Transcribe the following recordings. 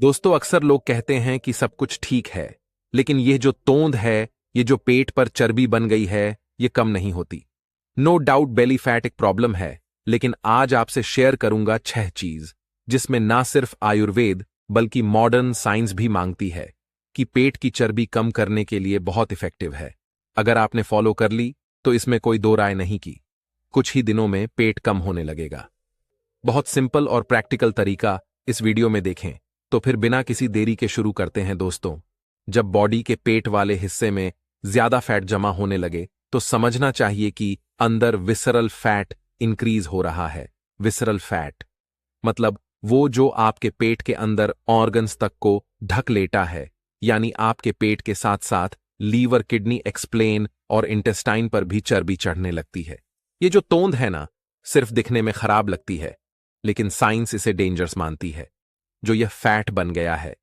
दोस्तों, अक्सर लोग कहते हैं कि सब कुछ ठीक है, लेकिन ये जो तोंद है, ये जो पेट पर चर्बी बन गई है, ये कम नहीं होती। नो डाउट बेली फैट एक प्रॉब्लम है, लेकिन आज आपसे शेयर करूंगा 6 चीज जिसमें ना सिर्फ आयुर्वेद बल्कि मॉडर्न साइंस भी मांगती है कि पेट की चर्बी कम करने के लिए बहुत इफेक्टिव है। अगर आपने फॉलो कर ली तो इसमें कोई दो राय नहीं की, कुछ ही दिनों में पेट कम होने लगेगा। बहुत सिंपल और प्रैक्टिकल तरीका इस वीडियो में देखें, तो फिर बिना किसी देरी के शुरू करते हैं। दोस्तों, जब बॉडी के पेट वाले हिस्से में ज्यादा फैट जमा होने लगे तो समझना चाहिए कि अंदर विसरल फैट इंक्रीज हो रहा है। विसरल फैट मतलब वो जो आपके पेट के अंदर ऑर्गन्स तक को ढक लेता है, यानी आपके पेट के साथ साथ लीवर, किडनी, एक्सप्लेन और इंटेस्टाइन पर भी चर्बी चढ़ने लगती है। ये जो तोंद है ना, सिर्फ दिखने में खराब लगती है, लेकिन साइंस इसे डेंजरस मानती है। जो यह फैट बन गया है,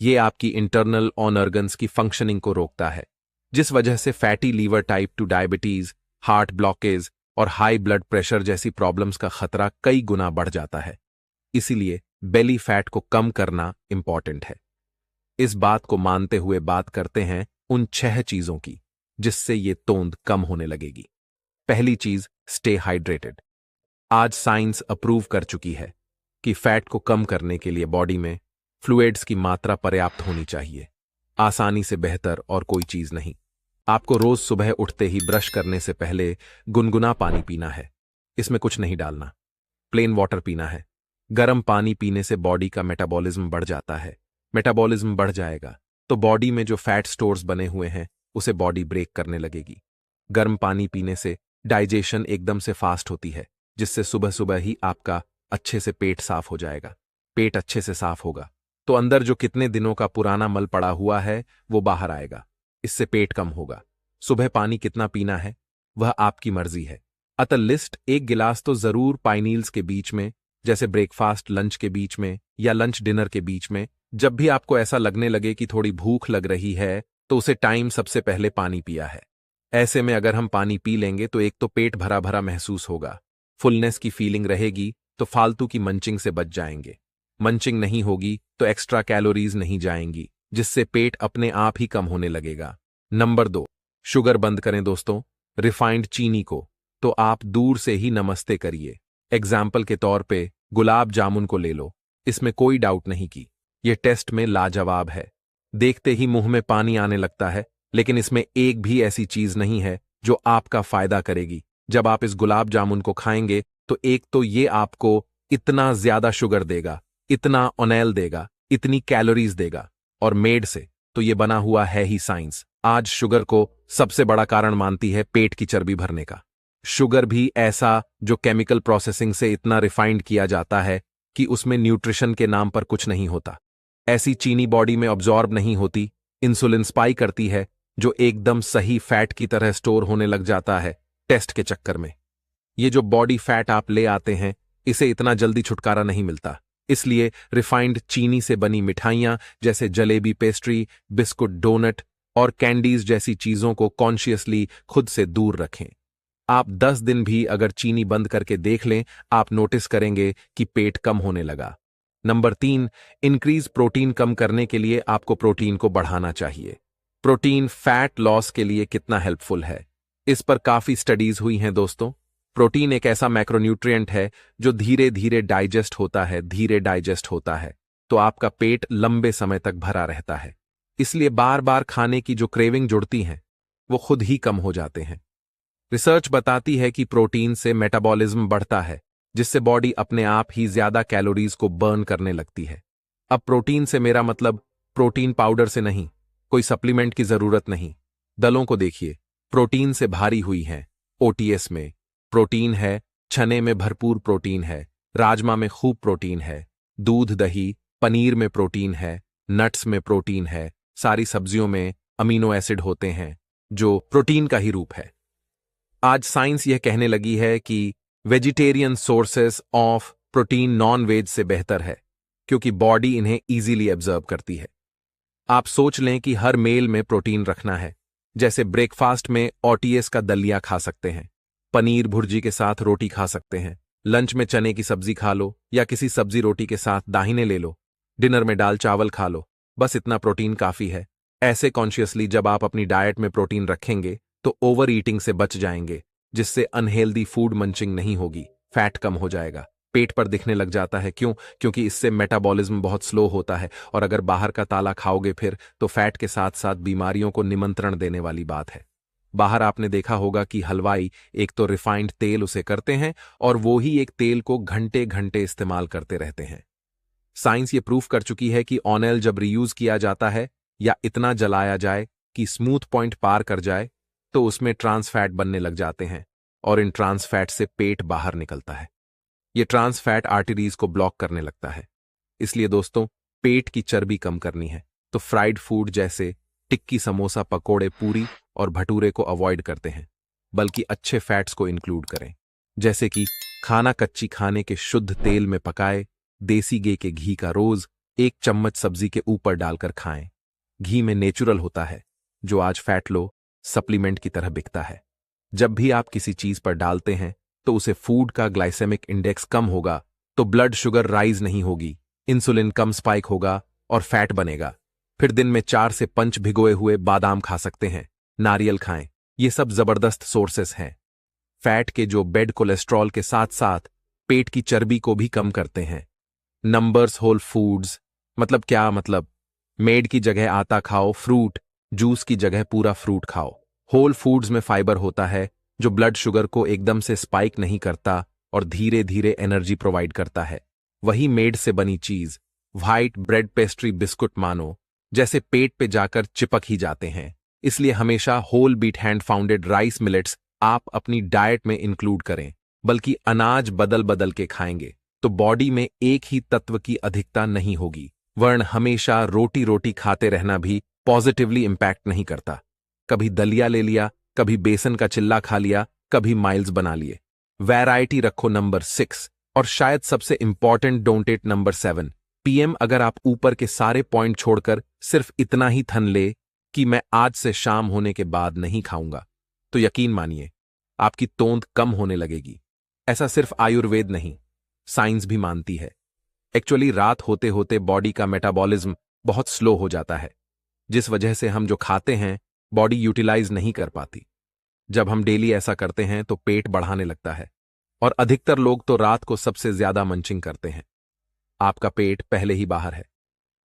ये आपकी इंटरनल ऑर्गन्स की फंक्शनिंग को रोकता है, जिस वजह से fatty liver, type 2 diabetes, heart blockage और हाई ब्लड प्रेशर जैसी प्रॉब्लम्स का खतरा कई गुना बढ़ जाता है। इसीलिए बेली फैट को कम करना इंपॉर्टेंट है। इस बात को मानते हुए बात करते हैं उन 6 चीजों की जिससे ये तोंद कम होने लगेगी। पहली चीज, स्टे हाइड्रेटेड। आज साइंस अप्रूव कर चुकी है कि फैट को कम करने के लिए बॉडी में फ्लूइड्स की मात्रा पर्याप्त होनी चाहिए। आसानी से बेहतर और कोई चीज नहीं। आपको रोज सुबह उठते ही ब्रश करने से पहले गुनगुना पानी पीना है। इसमें कुछ नहीं डालना, प्लेन वाटर पीना है। गर्म पानी पीने से बॉडी का मेटाबॉलिज्म बढ़ जाता है। मेटाबॉलिज्म बढ़ जाएगा तो बॉडी में जो फैट स्टोर्स बने हुए हैं उसे बॉडी ब्रेक करने लगेगी। गर्म पानी पीने से डाइजेशन एकदम से फास्ट होती है, जिससे सुबह सुबह ही आपका अच्छे से पेट साफ हो जाएगा। पेट अच्छे से साफ होगा तो अंदर जो कितने दिनों का पुराना मल पड़ा हुआ है वो बाहर आएगा। इससे पेट कम होगा। सुबह पानी कितना पीना है वह आपकी मर्जी है। अतः लिस्ट 1 गिलास तो जरूर पाइनील्स के बीच में, जैसे ब्रेकफास्ट लंच के बीच में या लंच डिनर के बीच में। जब भी आपको ऐसा लगने लगे कि थोड़ी भूख लग रही है तो उसे टाइम सबसे पहले पानी पिया है। ऐसे में अगर हम पानी पी लेंगे तो एक तो पेट भरा भरा महसूस होगा, फुलनेस की फीलिंग रहेगी, तो फालतू की मंचिंग से बच जाएंगे। मंचिंग नहीं होगी तो एक्स्ट्रा कैलोरीज नहीं जाएंगी, जिससे पेट अपने आप ही कम होने लगेगा। नंबर 2, शुगर बंद करें दोस्तों। रिफाइंड चीनी को तो आप दूर से ही नमस्ते करिए। एग्जाम्पल के तौर पे गुलाब जामुन को ले लो। इसमें कोई डाउट नहीं कि यह टेस्ट में लाजवाब है, देखते ही मुंह में पानी आने लगता है, लेकिन इसमें एक भी ऐसी चीज नहीं है जो आपका फायदा करेगी। जब आप इस गुलाब जामुन को खाएंगे तो एक तो ये आपको इतना ज्यादा शुगर देगा, इतना ऑनेल देगा, इतनी कैलोरीज देगा, और मेड से तो ये बना हुआ है ही साइंस। आज शुगर को सबसे बड़ा कारण मानती है पेट की चर्बी भरने का। शुगर भी ऐसा जो केमिकल प्रोसेसिंग से इतना रिफाइंड किया जाता है कि उसमें न्यूट्रिशन के नाम पर कुछ नहीं होता। ऐसी चीनी बॉडी में ऑब्जॉर्ब नहीं होती, इंसुलिन स्पाइक करती है जो एकदम सही फैट की तरह स्टोर होने लग जाता है टेस्ट के चक्कर में। ये जो बॉडी फैट आप ले आते हैं, इसे इतना जल्दी छुटकारा नहीं मिलता। इसलिए रिफाइंड चीनी से बनी मिठाइयां जैसे जलेबी, पेस्ट्री, बिस्कुट, डोनट और कैंडीज जैसी चीजों को कॉन्शियसली खुद से दूर रखें। आप 10 दिन भी अगर चीनी बंद करके देख लें, आप नोटिस करेंगे कि पेट कम होने लगा। Number 3, increase protein. कम करने के लिए आपको प्रोटीन को बढ़ाना चाहिए। प्रोटीन फैट लॉस के लिए कितना हेल्पफुल है, इस पर काफी स्टडीज हुई हैं दोस्तों। प्रोटीन एक ऐसा मैक्रोन्यूट्रिएंट है जो धीरे धीरे डाइजेस्ट होता है, तो आपका पेट लंबे समय तक भरा रहता है। इसलिए बार बार खाने की जो क्रेविंग जुड़ती हैं वो खुद ही कम हो जाते हैं। रिसर्च बताती है कि प्रोटीन से मेटाबॉलिज्म बढ़ता है, जिससे बॉडी अपने आप ही ज्यादा कैलोरीज को बर्न करने लगती है। अब प्रोटीन से मेरा मतलब प्रोटीन पाउडर से नहीं, कोई सप्लीमेंट की जरूरत नहीं। दलों को देखिए, प्रोटीन से भारी हुई हैं। ओटीएस में प्रोटीन है, चने में भरपूर प्रोटीन है, राजमा में खूब प्रोटीन है, दूध, दही, पनीर में प्रोटीन है, नट्स में प्रोटीन है, सारी सब्जियों में अमीनो एसिड होते हैं जो प्रोटीन का ही रूप है। आज साइंस यह कहने लगी है कि vegetarian sources of protein non veg से बेहतर है, क्योंकि बॉडी इन्हें इजीली एब्जॉर्ब करती है। आप सोच लें कि हर मेल में प्रोटीन रखना है। जैसे ब्रेकफास्ट में ओटीएस का दलिया खा सकते हैं, पनीर भुर्जी के साथ रोटी खा सकते हैं, लंच में चने की सब्जी खा लो या किसी सब्जी रोटी के साथ दाहिने ले लो। डिनर में दाल चावल खा लो, बस इतना प्रोटीन काफी है। ऐसे कॉन्शियसली जब आप अपनी डाइट में प्रोटीन रखेंगे तो ओवर ईटिंग से बच जाएंगे, जिससे अनहेल्दी फूड मंचिंग नहीं होगी, फैट कम हो जाएगा, पेट पर दिखने लग जाता है। क्यों? क्योंकि इससे मेटाबॉलिज्म बहुत स्लो होता है, और अगर बाहर का ताला खाओगे फिर तो फैट के साथ साथ बीमारियों को निमंत्रण देने वाली बात है। बाहर आपने देखा होगा कि हलवाई एक तो रिफाइंड तेल उसे करते हैं और वो ही एक तेल को घंटे घंटे इस्तेमाल करते रहते हैं। साइंस ये प्रूफ कर चुकी है कि ऑयल जब रीयूज किया जाता है या इतना जलाया जाए कि स्मूथ पॉइंट पार कर जाए तो उसमें ट्रांस फैट बनने लग जाते हैं, और इन ट्रांस फैट से पेट बाहर निकलता है। ये ट्रांस फैट आर्टरीज को ब्लॉक करने लगता है। इसलिए दोस्तों, पेट की चर्बी कम करनी है तो फ्राइड फूड जैसे टिक्की, समोसा, पकोड़े, पूरी और भटूरे को अवॉइड करते हैं, बल्कि अच्छे फैट्स को इंक्लूड करें, जैसे कि खाना कच्ची खाने के शुद्ध तेल में पकाए, देसी घी के घी का रोज 1 चम्मच सब्जी के ऊपर डालकर खाएं। घी में नेचुरल होता है, जो आज फैट लो सप्लीमेंट की तरह बिकता है। जब भी आप किसी चीज पर डालते हैं तो उसे फूड का ग्लाइसेमिक इंडेक्स कम होगा, तो ब्लड शुगर राइज नहीं होगी, इंसुलिन कम स्पाइक होगा और फैट बनेगा। फिर दिन में 4 से 5 भिगोए हुए बादाम खा सकते हैं, नारियल खाएं, ये सब जबरदस्त सोर्सेस हैं। फैट के जो बेड कोलेस्ट्रॉल के साथ साथ पेट की चर्बी को भी कम करते हैं। नंबर्स होल फूड्स मतलब क्या? मतलब मेड की जगह आटा खाओ, फ्रूट जूस की जगह पूरा फ्रूट खाओ। होल फूड्स में फाइबर होता है जो ब्लड शुगर को एकदम से स्पाइक नहीं करता और धीरे धीरे एनर्जी प्रोवाइड करता है। वही मेड से बनी चीज, व्हाइट ब्रेड, पेस्ट्री, बिस्कुट मानो जैसे पेट पे जाकर चिपक ही जाते हैं। इसलिए हमेशा whole wheat hand pounded rice millets आप अपनी डाइट में इंक्लूड करें, बल्कि अनाज बदल बदल के खाएंगे तो बॉडी में एक ही तत्व की अधिकता नहीं होगी। वर्ण हमेशा रोटी रोटी खाते रहना भी पॉजिटिवली इंपैक्ट नहीं करता। कभी दलिया ले लिया, कभी बेसन का चिल्ला खा लिया, कभी माइल्स बना लिए। वैरायटी रखो नंबर 6, और शायद सबसे important, don't eat number 7 PM. अगर आप ऊपर के सारे पॉइंट छोड़कर सिर्फ इतना ही थन ले कि मैं आज से शाम होने के बाद नहीं खाऊंगा, तो यकीन मानिए आपकी तोंद कम होने लगेगी। ऐसा सिर्फ आयुर्वेद नहीं, साइंस भी मानती है। एक्चुअली रात होते होते बॉडी का मेटाबॉलिज्म बहुत स्लो हो जाता है, जिस वजह से हम जो खाते हैं बॉडी यूटिलाइज नहीं कर पाती। जब हम डेली ऐसा करते हैं तो पेट बढ़ाने लगता है, और अधिकतर लोग तो रात को सबसे ज्यादा मंचिंग करते हैं। आपका पेट पहले ही बाहर है,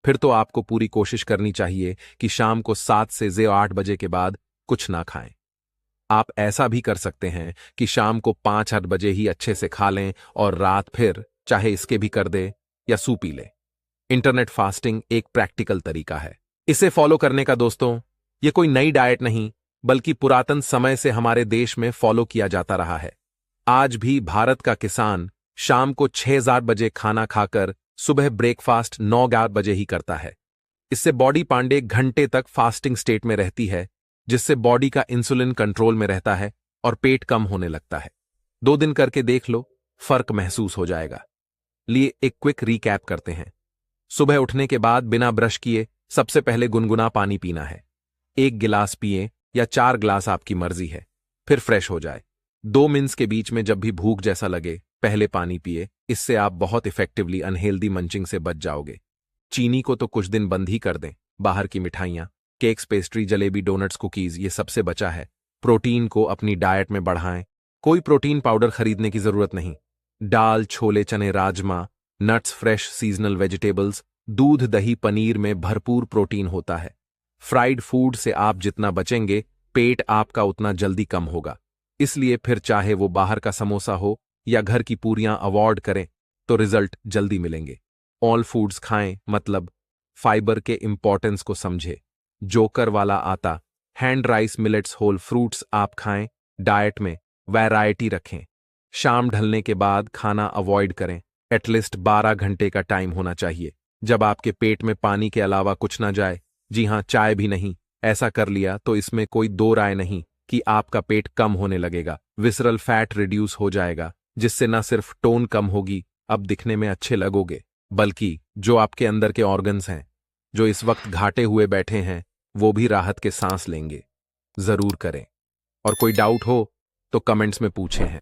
फिर तो आपको पूरी कोशिश करनी चाहिए कि शाम को 7 से 8 बजे के बाद कुछ ना खाएं। आप ऐसा भी कर सकते हैं कि शाम को 5-8 बजे ही अच्छे से खा लें और रात फिर चाहे इसके भी कर दे या सूप पी ले। इंटरनेट फास्टिंग एक प्रैक्टिकल तरीका है, इसे फॉलो करने का दोस्तों, ये कोई नई डाइट नहीं, बल्कि पुरातन समय से हमारे देश में फॉलो किया जाता रहा है। आज भी भारत का किसान शाम को 6-7 बजे खाना खाकर सुबह ब्रेकफास्ट 9-11 बजे ही करता है। इससे बॉडी पांडे घंटे तक फास्टिंग स्टेट में रहती है, जिससे बॉडी का इंसुलिन कंट्रोल में रहता है और पेट कम होने लगता है। 2 दिन करके देख लो, फर्क महसूस हो जाएगा। लिए एक क्विक रीकैप करते हैं। सुबह उठने के बाद बिना ब्रश किए सबसे पहले गुनगुना पानी पीना है। 1 गिलास पिए या 4 ग्लास, आपकी मर्जी है। फिर फ्रेश हो जाए। 2 मिनट्स के बीच में जब भी भूख जैसा लगे पहले पानी पिए। इससे आप बहुत इफेक्टिवली अनहेल्दी मंचिंग से बच जाओगे। चीनी को तो कुछ दिन बंद ही कर दें। बाहर की मिठाइयां, cakes, pastry, jalebi, donuts, cookies, ये सबसे बचा है। प्रोटीन को अपनी डाइट में बढ़ाएं। कोई प्रोटीन पाउडर खरीदने की जरूरत नहीं। दाल, छोले, चने, rajma, nuts, fresh seasonal vegetables, दूध, दही, पनीर में भरपूर प्रोटीन होता है। फ्राइड फूड से आप जितना बचेंगे, पेट आपका उतना जल्दी कम होगा। इसलिए फिर चाहे वो बाहर का समोसा हो या घर की पूरियां अवॉइड करें तो रिजल्ट जल्दी मिलेंगे। ऑल फूड्स खाएं, मतलब फाइबर के इंपॉर्टेंस को समझे। जोकर वाला आटा, hand rice, millets, whole fruits आप खाएं। डाइट में वैरायटी रखें। शाम ढलने के बाद खाना अवॉइड करें। एटलीस्ट 12 घंटे का टाइम होना चाहिए जब आपके पेट में पानी के अलावा कुछ ना जाए। जी हां, चाय भी नहीं। ऐसा कर लिया तो इसमें कोई दो राय नहीं कि आपका पेट कम होने लगेगा। विसरल फैट रिड्यूस हो जाएगा, जिससे न सिर्फ टोन कम होगी, अब दिखने में अच्छे लगोगे, बल्कि जो आपके अंदर के ऑर्गन्स हैं जो इस वक्त घाटे हुए बैठे हैं, वो भी राहत के सांस लेंगे। जरूर करें। और कोई डाउट हो तो कमेंट्स में पूछे हैं।